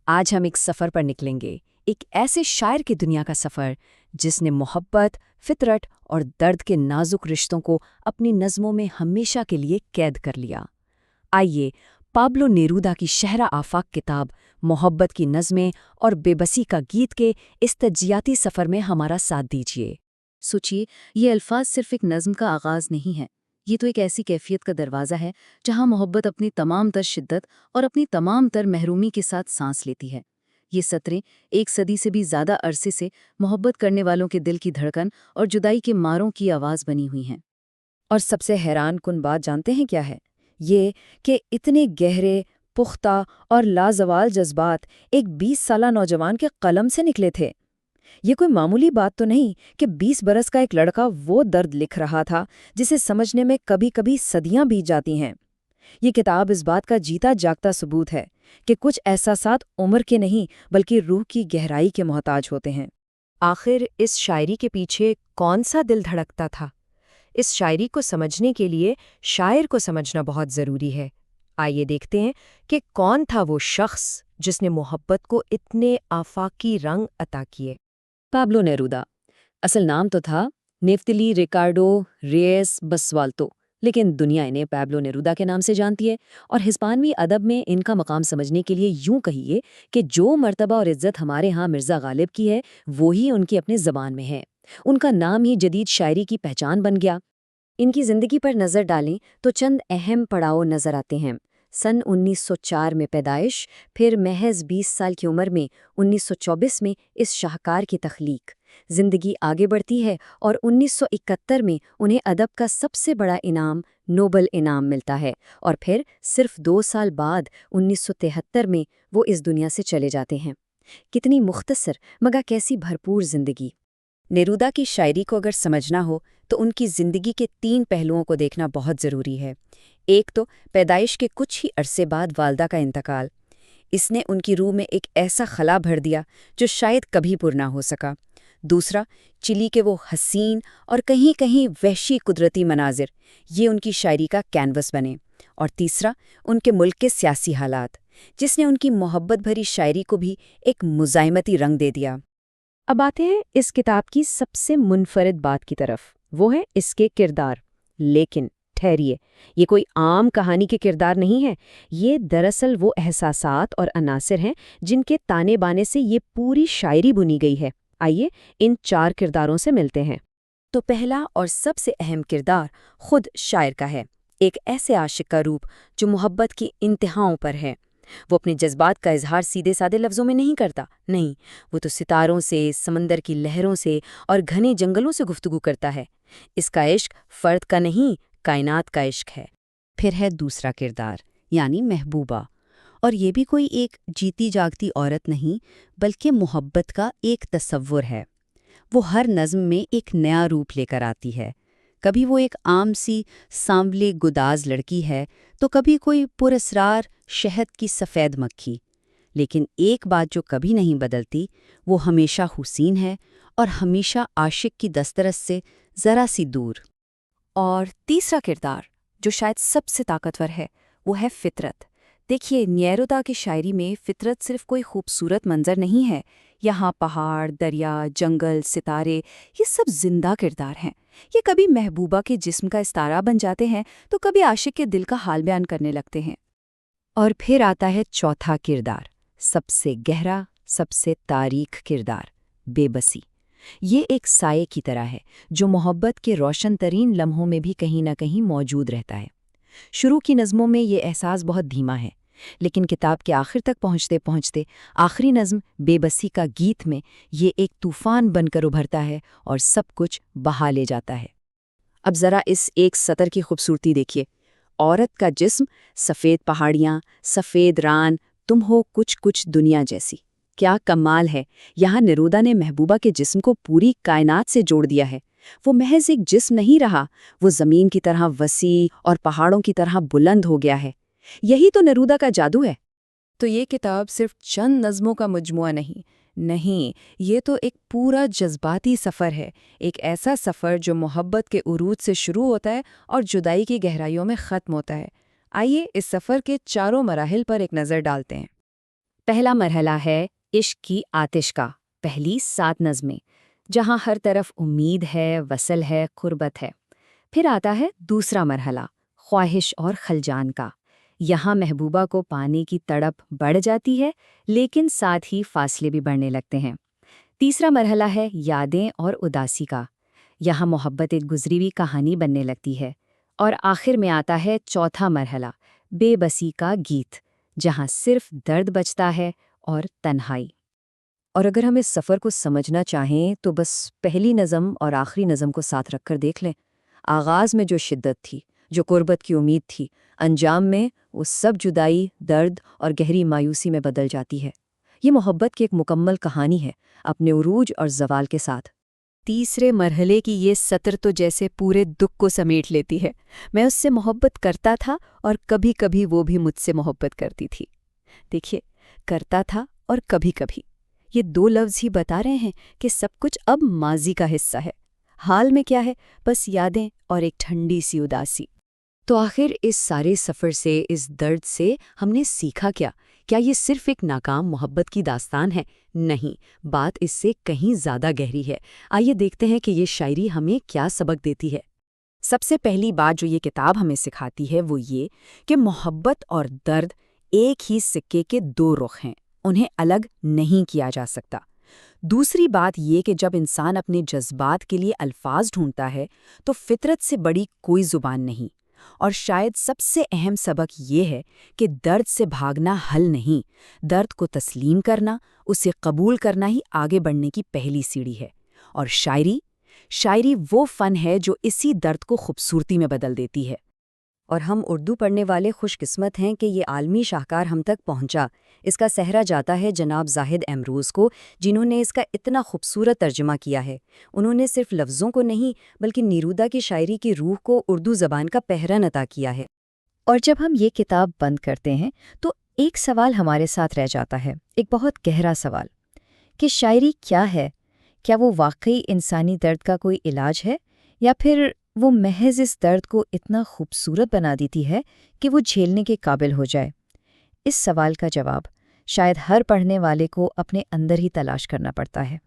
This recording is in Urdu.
آج ہم ایک سفر پر نکلیں گے، ایک ایسے شاعر کی دنیا کا سفر جس نے محبت، فطرت اور درد کے نازک رشتوں کو اپنی نظموں میں ہمیشہ کے لیے قید کر لیا۔ آئیے پابلو نیرودا کی شہرہ آفاق کتاب محبت کی نظمیں اور بے بسی کا گیت کے اس تجزیاتی سفر میں ہمارا ساتھ دیجیے۔ سوچیے، یہ الفاظ صرف ایک نظم کا آغاز نہیں ہے، یہ تو ایک ایسی کیفیت کا دروازہ ہے جہاں محبت اپنی تمام تر شدت اور اپنی تمام تر محرومی کے ساتھ سانس لیتی ہے۔ یہ سطریں ایک صدی سے بھی زیادہ عرصے سے محبت کرنے والوں کے دل کی دھڑکن اور جدائی کے ماروں کی آواز بنی ہوئی ہیں۔ اور سب سے حیران کن بات جانتے ہیں کیا ہے؟ یہ کہ اتنے گہرے، پختہ اور لازوال جذبات ایک 20 سالہ نوجوان کے قلم سے نکلے تھے۔ یہ کوئی معمولی بات تو نہیں کہ 20 برس کا ایک لڑکا وہ درد لکھ رہا تھا جسے سمجھنے میں کبھی کبھی صدیاں بیت جاتی ہیں۔ یہ کتاب اس بات کا جیتا جاگتا ثبوت ہے کہ کچھ احساسات عمر کے نہیں بلکہ روح کی گہرائی کے محتاج ہوتے ہیں۔ آخر اس شاعری کے پیچھے کون سا دل دھڑکتا تھا؟ اس شاعری کو سمجھنے کے لیے شاعر کو سمجھنا بہت ضروری ہے۔ آئیے دیکھتے ہیں کہ کون تھا وہ شخص جس نے محبت کو اتنے آفاقی رنگ عطا کیے۔ پابلو نیرودا اصل نام تو تھا نیفتلی ریکارڈو ریئس بسوالتو، لیکن دنیا انہیں پابلو نیرودا کے نام سے جانتی ہے، اور ہسپانوی ادب میں ان کا مقام سمجھنے کے لیے یوں کہیے کہ جو مرتبہ اور عزت ہمارے ہاں مرزا غالب کی ہے وہی ان کی اپنے زبان میں ہے۔ ان کا نام ہی جدید شاعری کی پہچان بن گیا۔ ان کی زندگی پر نظر ڈالیں تو چند اہم پڑاؤ نظر آتے ہیں۔ سن 1904 میں پیدائش، پھر محض 20 سال کی عمر میں 1924 میں اس شاہکار کی تخلیق۔ زندگی آگے بڑھتی ہے اور 1971 میں انہیں ادب کا سب سے بڑا انعام نوبل انعام ملتا ہے، اور پھر صرف 2 سال بعد 1973 میں وہ اس دنیا سے چلے جاتے ہیں۔ کتنی مختصر مگر کیسی بھرپور زندگی۔ نیرودا کی شاعری کو اگر سمجھنا ہو تو ان کی زندگی کے 3 پہلوؤں کو دیکھنا بہت ضروری ہے۔ ایک تو پیدائش کے کچھ ہی عرصے بعد والدہ کا انتقال۔ اس نے ان کی روح میں ایک ایسا خلا بھر دیا جو شاید کبھی پر نہ ہو سکا۔ دوسرا، چلی کے وہ حسین اور کہیں کہیں وحشی قدرتی مناظر، یہ ان کی شاعری کا کینوس بنے۔ اور تیسرا، ان کے ملک کے سیاسی حالات، جس نے ان کی محبت بھری شاعری کو بھی ایک مزاحمتی رنگ دے دیا۔ اب آتے ہیں اس کتاب کی سب سے منفرد بات کی طرف، وہ ہے اس کے کردار۔ لیکن ٹھہریے، یہ کوئی عام کہانی کے کردار نہیں ہے، یہ دراصل وہ احساسات اور عناصر ہیں جن کے تانے بانے سے یہ پوری شاعری بنی گئی ہے۔ آئیے ان 4 کرداروں سے ملتے ہیں۔ تو پہلا اور سب سے اہم کردار خود شاعر کا ہے، ایک ایسے عاشق کا روپ جو محبت کی انتہاؤں پر ہے۔ وہ اپنے جذبات کا اظہار سیدھے سادے لفظوں میں نہیں کرتا، نہیں، وہ تو ستاروں سے، سمندر کی لہروں سے اور گھنے جنگلوں سے گفتگو کرتا ہے۔ اس کا عشق فرد کا نہیں، کائنات کا عشق ہے۔ پھر ہے دوسرا کردار، یعنی محبوبہ، اور یہ بھی کوئی ایک جیتی جاگتی عورت نہیں بلکہ محبت کا ایک تصور ہے۔ وہ ہر نظم میں ایک نیا روپ لے کر آتی ہے۔ کبھی وہ ایک عام سی سانولے گداز لڑکی ہے تو کبھی کوئی پراسرار شہد کی سفید مکھی، لیکن ایک بات جو کبھی نہیں بدلتی، وہ ہمیشہ حسین ہے اور ہمیشہ عاشق کی دسترس سے ذرا سی دور۔ اور تیسرا کردار جو شاید سب سے طاقتور ہے، وہ ہے فطرت۔ دیکھیے، نیرودا کی شاعری میں فطرت صرف کوئی خوبصورت منظر نہیں ہے، یہاں پہاڑ، دریا، جنگل، ستارے، یہ سب زندہ کردار ہیں۔ یہ کبھی محبوبہ کے جسم کا استعارہ بن جاتے ہیں تو کبھی عاشق کے دل کا حال بیان کرنے لگتے ہیں۔ اور پھر آتا ہے چوتھا کردار، سب سے گہرا، سب سے تاریک کردار، بے بسی۔ یہ ایک سائے کی طرح ہے جو محبت کے روشن ترین لمحوں میں بھی کہیں نہ کہیں موجود رہتا ہے۔ شروع کی نظموں میں یہ احساس بہت دھیما ہے، لیکن کتاب کے آخر تک پہنچتے پہنچتے آخری نظم بے بسی کا گیت میں یہ ایک طوفان بن کر ابھرتا ہے اور سب کچھ بہا لے جاتا ہے۔ اب ذرا اس ایک سطر کی خوبصورتی دیکھیے، عورت کا جسم، سفید پہاڑیاں، سفید ران، تم ہو کچھ کچھ دنیا جیسی۔ کیا کمال ہے! یہاں نیرودا نے محبوبہ کے جسم کو پوری کائنات سے جوڑ دیا ہے۔ وہ محض ایک جسم نہیں رہا، وہ زمین کی طرح وسیع اور پہاڑوں کی طرح بلند ہو گیا ہے۔ یہی تو نیرودا کا جادو ہے۔ تو یہ کتاب صرف چند نظموں کا مجموعہ نہیں، یہ تو ایک پورا جذباتی سفر ہے، ایک ایسا سفر جو محبت کے عروج سے شروع ہوتا ہے اور جدائی کی گہرائیوں میں ختم ہوتا ہے۔ آئیے اس سفر کے 4 مراحل پر ایک نظر ڈالتے ہیں۔ پہلا مرحلہ ہے عشق کی آتش کا، پہلی 7 نظمیں، جہاں ہر طرف امید ہے، وصل ہے، قربت ہے۔ پھر آتا ہے دوسرا مرحلہ، خواہش اور خلجان کا۔ یہاں محبوبہ کو پانے کی تڑپ بڑھ جاتی ہے، لیکن ساتھ ہی فاصلے بھی بڑھنے لگتے ہیں۔ تیسرا مرحلہ ہے یادیں اور اداسی کا۔ یہاں محبت ایک گزری ہوئی کہانی بننے لگتی ہے۔ اور آخر میں آتا ہے چوتھا مرحلہ، بے بسی کا گیت، جہاں صرف درد بچتا ہے اور تنہائی۔ اور اگر ہم اس سفر کو سمجھنا چاہیں تو بس پہلی نظم اور آخری نظم کو ساتھ رکھ کر دیکھ لیں۔ آغاز میں جو شدت تھی، جو قربت کی امید تھی، انجام میں وہ سب جدائی، درد اور گہری مایوسی میں بدل جاتی ہے۔ یہ محبت کی ایک مکمل کہانی ہے، اپنے عروج اور زوال کے ساتھ۔ تیسرے مرحلے کی یہ سطر تو جیسے پورے دکھ کو سمیٹ لیتی ہے۔ میں اس سے محبت کرتا تھا اور کبھی کبھی وہ بھی مجھ سے محبت کرتی تھی۔ دیکھیے، کرتا تھا اور کبھی کبھی، یہ 2 لفظ ہی بتا رہے ہیں کہ سب کچھ اب ماضی کا حصہ ہے۔ حال میں کیا ہے؟ بس یادیں اور ایک ٹھنڈی سی اداسی۔ تو آخر اس سارے سفر سے، اس درد سے ہم نے سیکھا کیا؟ کیا یہ صرف ایک ناکام محبت کی داستان ہے؟ نہیں، بات اس سے کہیں زیادہ گہری ہے۔ آئیے دیکھتے ہیں کہ یہ شاعری ہمیں کیا سبق دیتی ہے۔ سب سے پہلی بات جو یہ کتاب ہمیں سکھاتی ہے وہ یہ کہ محبت اور درد ایک ہی سکے کے 2 رخ ہیں، انہیں الگ نہیں کیا جا سکتا۔ دوسری بات یہ کہ جب انسان اپنے جذبات کے لیے الفاظ ڈھونڈتا ہے تو فطرت سے بڑی کوئی زبان نہیں۔ اور شاید سب سے اہم سبق یہ ہے کہ درد سے بھاگنا حل نہیں، درد کو تسلیم کرنا، اسے قبول کرنا ہی آگے بڑھنے کی پہلی سیڑھی ہے۔ اور شاعری وہ فن ہے جو اسی درد کو خوبصورتی میں بدل دیتی ہے۔ اور ہم اردو پڑھنے والے خوش قسمت ہیں کہ یہ عالمی شاہکار ہم تک پہنچا۔ اس کا سہرا جاتا ہے جناب زاہد امروز کو، جنہوں نے اس کا اتنا خوبصورت ترجمہ کیا ہے۔ انہوں نے صرف لفظوں کو نہیں بلکہ نیرودہ کی شاعری کی روح کو اردو زبان کا پہرن عطا کیا ہے۔ اور جب ہم یہ کتاب بند کرتے ہیں تو ایک سوال ہمارے ساتھ رہ جاتا ہے، ایک بہت گہرا سوال، کہ شاعری کیا ہے؟ کیا وہ واقعی انسانی درد کا کوئی علاج ہے، یا پھر وہ محض اس درد کو اتنا خوبصورت بنا دیتی ہے کہ وہ جھیلنے کے قابل ہو جائے؟ اس سوال کا جواب شاید ہر پڑھنے والے کو اپنے اندر ہی تلاش کرنا پڑتا ہے۔